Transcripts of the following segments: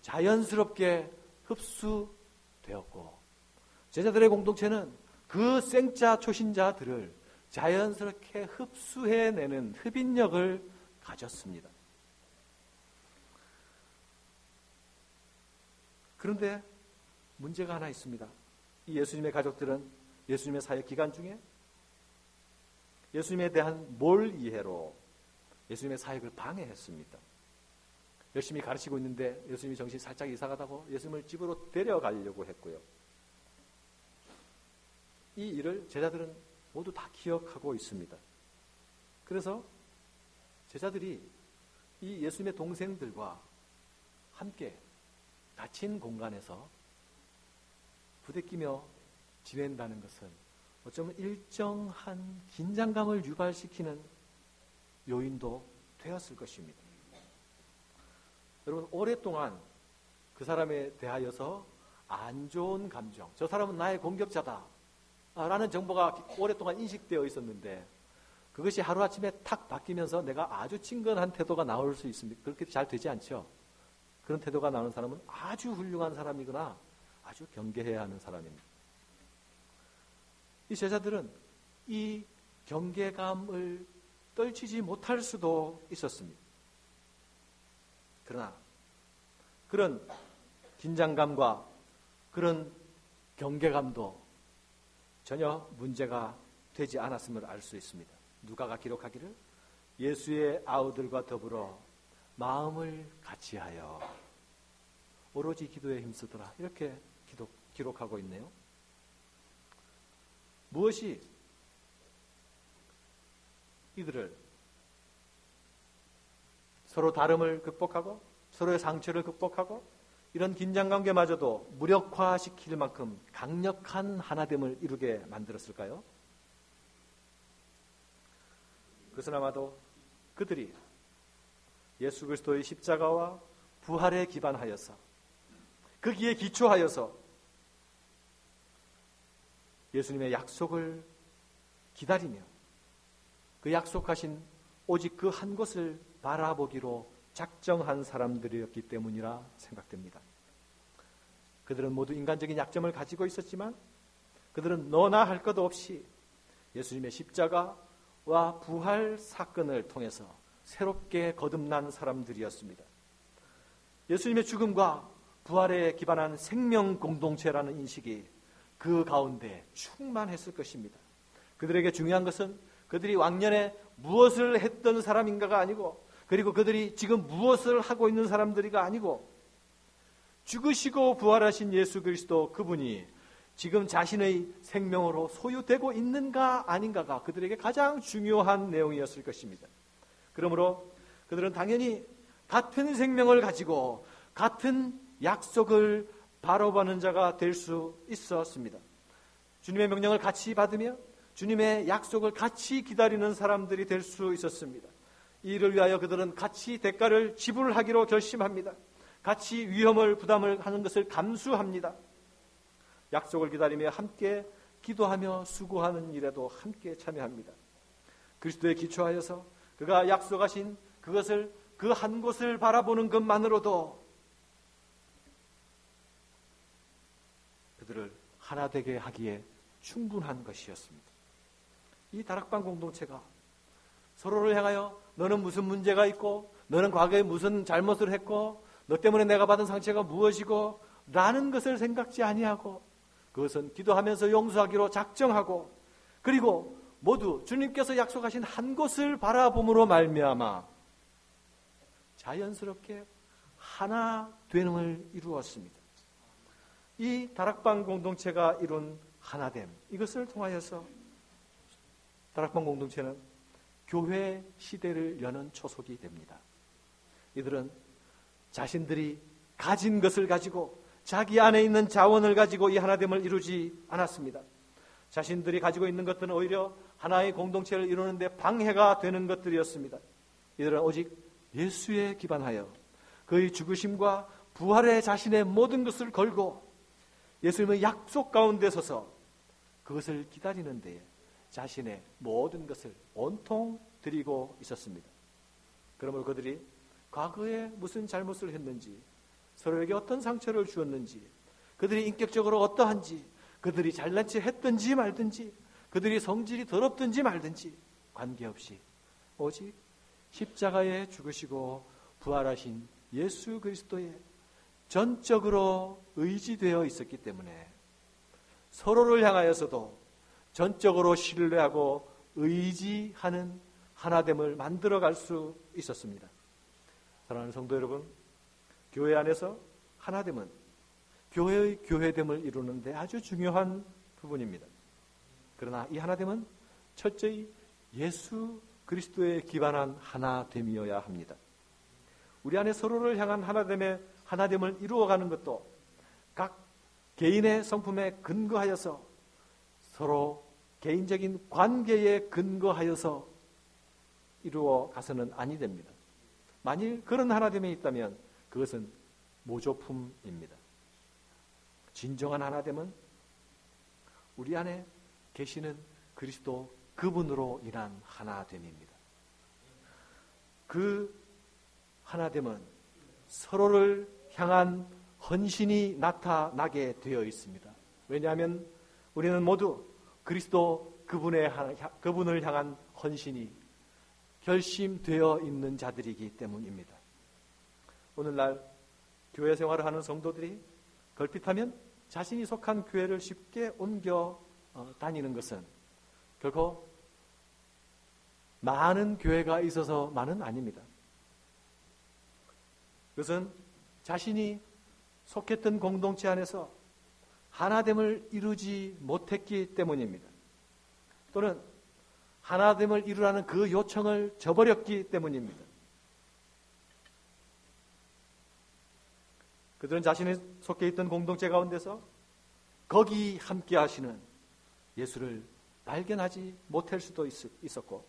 자연스럽게 흡수되었고, 제자들의 공동체는 그 생자 초신자들을 자연스럽게 흡수해내는 흡인력을 가졌습니다. 그런데 문제가 하나 있습니다. 이 예수님의 가족들은 예수님의 사역 기간 중에 예수님에 대한 몰 이해로 예수님의 사역을 방해했습니다. 열심히 가르치고 있는데 예수님이 정신이 살짝 이상하다고 예수님을 집으로 데려가려고 했고요. 이 일을 제자들은 모두 다 기억하고 있습니다. 그래서 제자들이 이 예수님의 동생들과 함께 닫힌 공간에서 부대끼며 지낸다는 것은 어쩌면 일정한 긴장감을 유발시키는 요인도 되었을 것입니다. 여러분, 오랫동안 그 사람에 대하여서 안 좋은 감정, 저 사람은 나의 공격자다 라는 정보가 오랫동안 인식되어 있었는데, 그것이 하루아침에 탁 바뀌면서 내가 아주 친근한 태도가 나올 수 있습니다. 그렇게 잘 되지 않죠. 그런 태도가 나오는 사람은 아주 훌륭한 사람이거나 아주 경계해야 하는 사람입니다. 이 제자들은 이 경계감을 떨치지 못할 수도 있었습니다. 그러나 그런 긴장감과 그런 경계감도 전혀 문제가 되지 않았음을 알 수 있습니다. 누가가 기록하기를 예수의 아우들과 더불어 마음을 같이하여 오로지 기도에 힘쓰더라, 이렇게 기록하고 있네요. 무엇이 이들을 서로 다름을 극복하고 서로의 상처를 극복하고 이런 긴장관계마저도 무력화시킬 만큼 강력한 하나됨을 이루게 만들었을까요? 그것은 아마도 그들이 예수 그리스도의 십자가와 부활에 기반하여서 거기에 기초하여서 예수님의 약속을 기다리며 그 약속하신 오직 그 한 곳을 바라보기로 작정한 사람들이었기 때문이라 생각됩니다. 그들은 모두 인간적인 약점을 가지고 있었지만 그들은 너나 할 것 없이 예수님의 십자가와 부활 사건을 통해서 새롭게 거듭난 사람들이었습니다. 예수님의 죽음과 부활에 기반한 생명 공동체라는 인식이 그 가운데 충만했을 것입니다. 그들에게 중요한 것은 그들이 왕년에 무엇을 했던 사람인가가 아니고, 그리고 그들이 지금 무엇을 하고 있는 사람들이가 아니고, 죽으시고 부활하신 예수 그리스도 그분이 지금 자신의 생명으로 소유되고 있는가 아닌가가 그들에게 가장 중요한 내용이었을 것입니다. 그러므로 그들은 당연히 같은 생명을 가지고 같은 약속을 바라보는 자가 될 수 있었습니다. 주님의 명령을 같이 받으며 주님의 약속을 같이 기다리는 사람들이 될 수 있었습니다. 이를 위하여 그들은 같이 대가를 지불하기로 결심합니다. 같이 위험을 부담을 하는 것을 감수합니다. 약속을 기다리며 함께 기도하며 수고하는 일에도 함께 참여합니다. 그리스도에 기초하여서 그가 약속하신 그것을, 그 한 곳을 바라보는 것만으로도 그들을 하나 되게 하기에 충분한 것이었습니다. 이 다락방 공동체가 서로를 향하여 너는 무슨 문제가 있고 너는 과거에 무슨 잘못을 했고 너 때문에 내가 받은 상처가 무엇이고 라는 것을 생각지 아니하고 그것은 기도하면서 용서하기로 작정하고, 그리고 모두 주님께서 약속하신 한 곳을 바라봄으로 말미암아 자연스럽게 하나 되는을 이루었습니다. 이 다락방 공동체가 이룬 하나됨, 이것을 통하여서 다락방 공동체는 교회 시대를 여는 초석이 됩니다. 이들은 자신들이 가진 것을 가지고 자기 안에 있는 자원을 가지고 이 하나됨을 이루지 않았습니다. 자신들이 가지고 있는 것들은 오히려 하나의 공동체를 이루는 데 방해가 되는 것들이었습니다. 이들은 오직 예수에 기반하여 그의 죽으심과 부활에 자신의 모든 것을 걸고 예수님의 약속 가운데 서서 그것을 기다리는 데에 자신의 모든 것을 온통 드리고 있었습니다. 그러므로 그들이 과거에 무슨 잘못을 했는지, 서로에게 어떤 상처를 주었는지, 그들이 인격적으로 어떠한지, 그들이 잘난 체 했든지 말든지, 그들이 성질이 더럽든지 말든지 관계없이 오직 십자가에 죽으시고 부활하신 예수 그리스도에 전적으로 의지되어 있었기 때문에 서로를 향하여서도 전적으로 신뢰하고 의지하는 하나됨을 만들어갈 수 있었습니다. 사랑하는 성도 여러분, 교회 안에서 하나됨은 교회의 교회됨을 이루는 데 아주 중요한 부분입니다. 그러나 이 하나됨은 철저히 예수 그리스도에 기반한 하나됨이어야 합니다. 우리 안에 서로를 향한 하나됨을 이루어가는 것도 각 개인의 성품에 근거하여서 서로 개인적인 관계에 근거하여서 이루어가서는 아니 됩니다. 만일 그런 하나됨이 있다면 그것은 모조품입니다. 진정한 하나됨은 우리 안에 계시는 그리스도 그분으로 인한 하나됨입니다. 그 하나됨은 서로를 향한 헌신이 나타나게 되어 있습니다. 왜냐하면 우리는 모두 그리스도 그분을 향한 헌신이 결심되어 있는 자들이기 때문입니다. 오늘날 교회 생활을 하는 성도들이 걸핏하면 자신이 속한 교회를 쉽게 옮겨 다니는 것은 결코 많은 교회가 있어서만은 아닙니다. 그것은 자신이 속했던 공동체 안에서 하나됨을 이루지 못했기 때문입니다. 또는 하나됨을 이루라는 그 요청을 저버렸기 때문입니다. 그들은 자신이 속해 있던 공동체 가운데서 거기 함께 하시는 예수를 발견하지 못할 수도 있었고,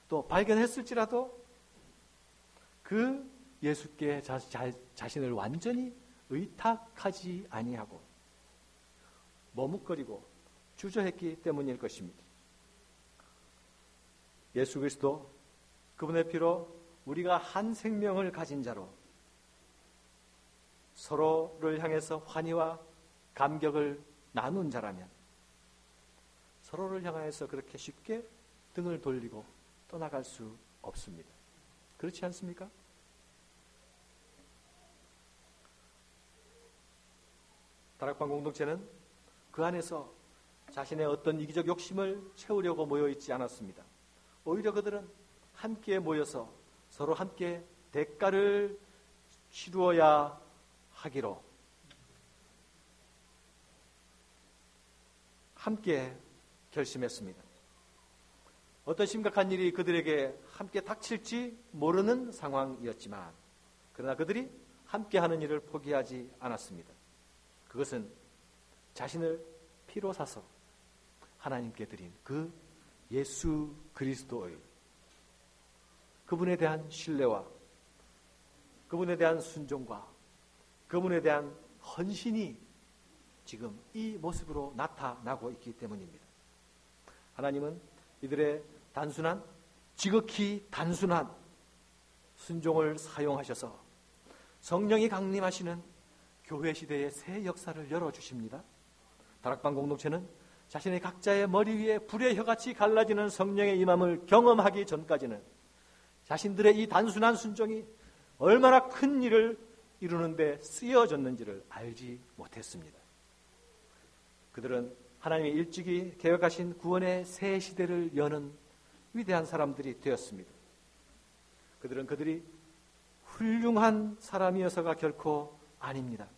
또 발견했을지라도 그 예수께 자신을 완전히 의탁하지 아니하고 머뭇거리고 주저했기 때문일 것입니다. 예수 그리스도 그분의 피로 우리가 한 생명을 가진 자로 서로를 향해서 환희와 감격을 나눈 자라면 서로를 향해서 그렇게 쉽게 등을 돌리고 떠나갈 수 없습니다. 그렇지 않습니까? 다락방 공동체는 그 안에서 자신의 어떤 이기적 욕심을 채우려고 모여있지 않았습니다. 오히려 그들은 함께 모여서 서로 함께 대가를 치루어야 하기로 함께 결심했습니다. 어떤 심각한 일이 그들에게 함께 닥칠지 모르는 상황이었지만 그러나 그들이 함께하는 일을 포기하지 않았습니다. 그것은 자신을 피로 사서 하나님께 드린 그 예수 그리스도의 그분에 대한 신뢰와 그분에 대한 순종과 그분에 대한 헌신이 지금 이 모습으로 나타나고 있기 때문입니다. 하나님은 이들의 지극히 단순한 순종을 사용하셔서 성령이 강림하시는 교회 시대의 새 역사를 열어주십니다. 다락방 공동체는 자신의 각자의 머리 위에 불의 혀같이 갈라지는 성령의 임함을 경험하기 전까지는 자신들의 이 단순한 순종이 얼마나 큰 일을 이루는데 쓰여졌는지를 알지 못했습니다. 그들은 하나님의 일찍이 계획하신 구원의 새 시대를 여는 위대한 사람들이 되었습니다. 그들이 훌륭한 사람이어서가 결코 아닙니다.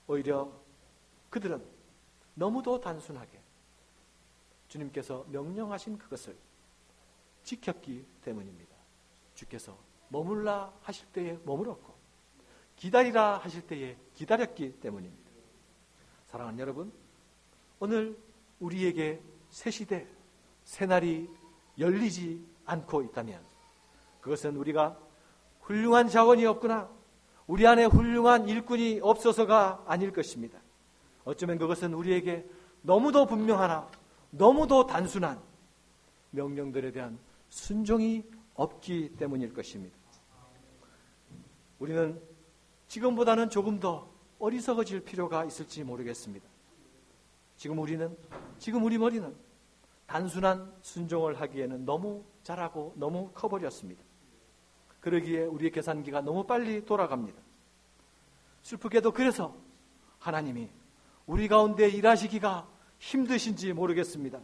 오히려 그들은 너무도 단순하게 주님께서 명령하신 그것을 지켰기 때문입니다. 주께서 머물라 하실 때에 머물었고 기다리라 하실 때에 기다렸기 때문입니다. 사랑하는 여러분, 오늘 우리에게 새 시대, 새 날이 열리지 않고 있다면 그것은 우리가 훌륭한 자원이 없거나 우리 안에 훌륭한 일꾼이 없어서가 아닐 것입니다. 어쩌면 그것은 우리에게 너무도 분명하나 너무도 단순한 명령들에 대한 순종이 없기 때문일 것입니다. 우리는 지금보다는 조금 더 어리석어질 필요가 있을지 모르겠습니다. 지금 우리 머리는 단순한 순종을 하기에는 너무 자라고 너무 커버렸습니다. 그러기에 우리의 계산기가 너무 빨리 돌아갑니다. 슬프게도 그래서 하나님이 우리 가운데 일하시기가 힘드신지 모르겠습니다.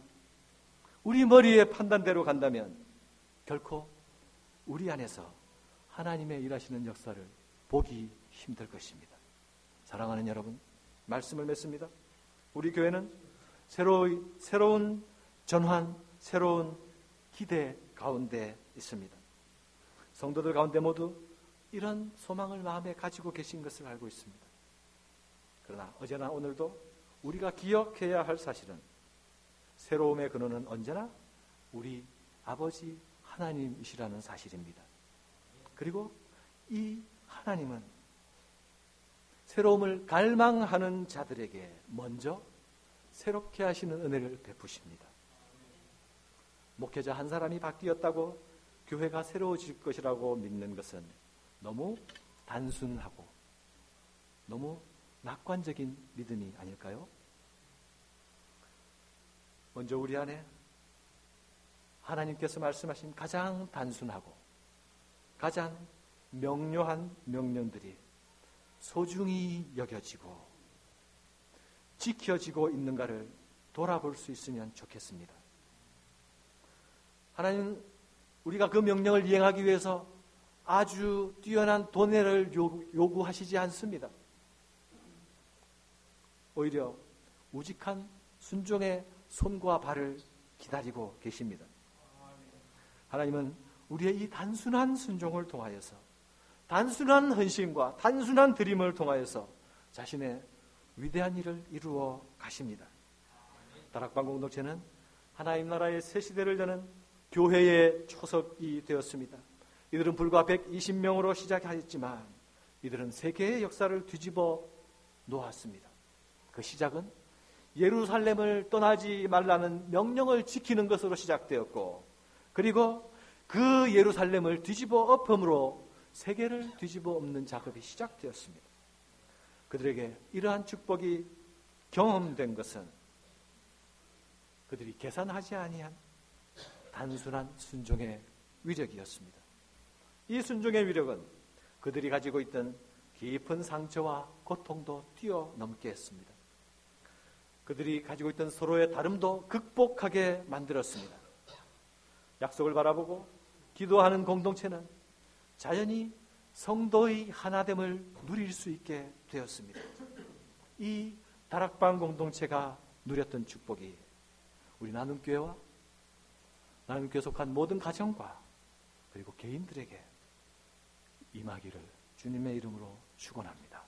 우리 머리의 판단대로 간다면 결코 우리 안에서 하나님의 일하시는 역사를 보기 힘들 것입니다. 사랑하는 여러분, 말씀을 맺습니다. 우리 교회는 새로운 전환, 새로운 기대 가운데 있습니다. 성도들 가운데 모두 이런 소망을 마음에 가지고 계신 것을 알고 있습니다. 그러나 어제나 오늘도 우리가 기억해야 할 사실은 새로움의 근원은 언제나 우리 아버지 하나님이시라는 사실입니다. 그리고 이 하나님은 새로움을 갈망하는 자들에게 먼저 새롭게 하시는 은혜를 베푸십니다. 목회자 한 사람이 바뀌었다고 교회가 새로워질 것이라고 믿는 것은 너무 단순하고 너무 낙관적인 믿음이 아닐까요? 먼저 우리 안에 하나님께서 말씀하신 가장 단순하고 가장 명료한 명령들이 소중히 여겨지고 지켜지고 있는가를 돌아볼 수 있으면 좋겠습니다. 하나님, 우리가 그 명령을 이행하기 위해서 아주 뛰어난 도내를 요구하시지 않습니다. 오히려 우직한 순종의 손과 발을 기다리고 계십니다. 하나님은 우리의 이 단순한 순종을 통하여서, 단순한 헌신과 단순한 드림을 통하여서 자신의 위대한 일을 이루어 가십니다. 다락방 공동체는 하나님 나라의 새 시대를 여는 교회의 초석이 되었습니다. 이들은 불과 120명으로 시작하였지만 이들은 세계의 역사를 뒤집어 놓았습니다. 그 시작은 예루살렘을 떠나지 말라는 명령을 지키는 것으로 시작되었고, 그리고 그 예루살렘을 뒤집어 엎음으로 세계를 뒤집어 엎는 작업이 시작되었습니다. 그들에게 이러한 축복이 경험된 것은 그들이 계산하지 아니한 단순한 순종의 위력이었습니다. 이 순종의 위력은 그들이 가지고 있던 깊은 상처와 고통도 뛰어넘게 했습니다. 그들이 가지고 있던 서로의 다름도 극복하게 만들었습니다. 약속을 바라보고 기도하는 공동체는 자연히 성도의 하나됨을 누릴 수 있게 되었습니다. 이 다락방 공동체가 누렸던 축복이 우리 나눔교회와 나눔교회 속한 모든 가정과 그리고 개인들에게 임하기를 주님의 이름으로 축원합니다.